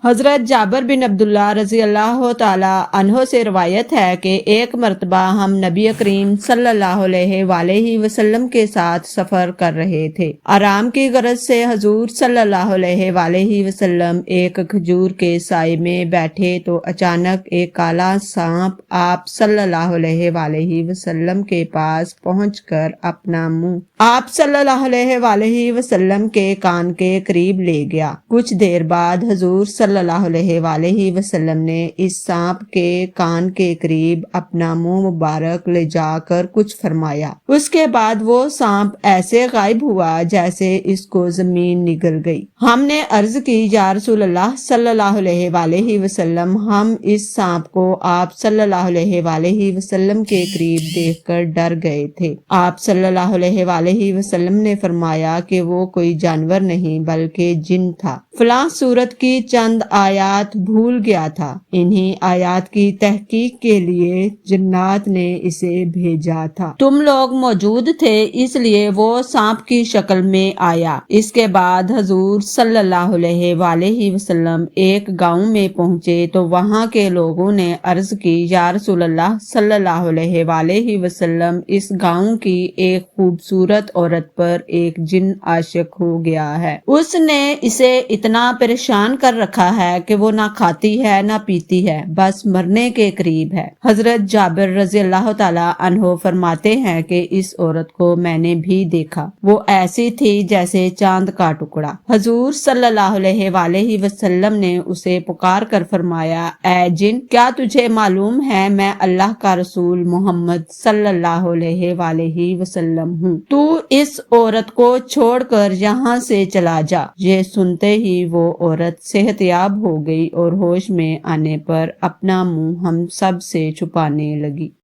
حضرت جابر بن عبداللہ رضی اللہ تعالی عنہ سے روایت ہے کہ ایک مرتبہ ہم نبی کریم صلی اللہ علیہ وآلہ وسلم کے ساتھ سفر کر رہے تھے۔ آرام کی غرض سے حضور صلی اللہ علیہ وآلہ وسلم ایک کھجور کے سائے میں بیٹھے تو اچانک ایک کالا سانپ آپ صلی اللہ علیہ وآلہ وسلم کے پاس پہنچ کر اپنا منہ آپ صلی اللہ علیہ وآلہ وسلم کے کان کے قریب لے گیا۔ کچھ دیر بعد حضور صلی اللہ علیہ وآلہ وسلم نے اس سانپ کے کان کے قریب اپنا منہ مبارک لے جا کر کچھ فرمایا۔ اس کے بعد وہ سانپ ایسے غائب ہوا جیسے اس کو زمین نگل گئی۔ ہم نے عرض کی یا رسول اللہ صلی اللہ علیہ وآلہ وسلم، ہم اس سانپ کو آپ صلی اللہ علیہ وآلہ وسلم کے قریب دیکھ کر ڈر گئے تھے۔ آپ صلی اللہ علیہ وآلہ وسلم نے فرمایا کہ وہ کوئی جانور نہیں بلکہ جن تھا، فلاں سورت کی چند آیات بھول گیا تھا، انہی آیات کی تحقیق کے لیے جنات نے اسے بھیجا تھا، تم لوگ موجود تھے اس لیے وہ سانپ کی شکل میں آیا۔ اس کے بعد حضور صلی اللہ علیہ وآلہ وسلم ایک گاؤں میں پہنچے تو وہاں کے لوگوں نے عرض کی یا رسول اللہ صلی اللہ علیہ وآلہ وسلم، اس گاؤں کی ایک خوبصورت عورت پر ایک جن عاشق ہو گیا ہے، اس نے اسے اتنا پریشان کر رکھا ہے کہ وہ نہ کھاتی ہے نہ پیتی ہے، بس مرنے کے قریب ہے۔ حضرت جابر رضی اللہ تعالی عنہ فرماتے ہیں کہ اس عورت کو میں نے بھی دیکھا، وہ ایسی تھی جیسے چاند کا ٹکڑا۔ حضور صلی اللہ علیہ وآلہ وسلم نے اسے پکار کر فرمایا، اے جن، کیا تجھے معلوم ہے میں اللہ کا رسول محمد صلی اللہ علیہ وآلہ وسلم ہوں، تو اس عورت کو چھوڑ کر یہاں سے چلا جا۔ یہ سنتے ہی وہ عورت صحت یاب ہو گئی اور ہوش میں آنے پر اپنا منہ ہم سب سے چھپانے لگی۔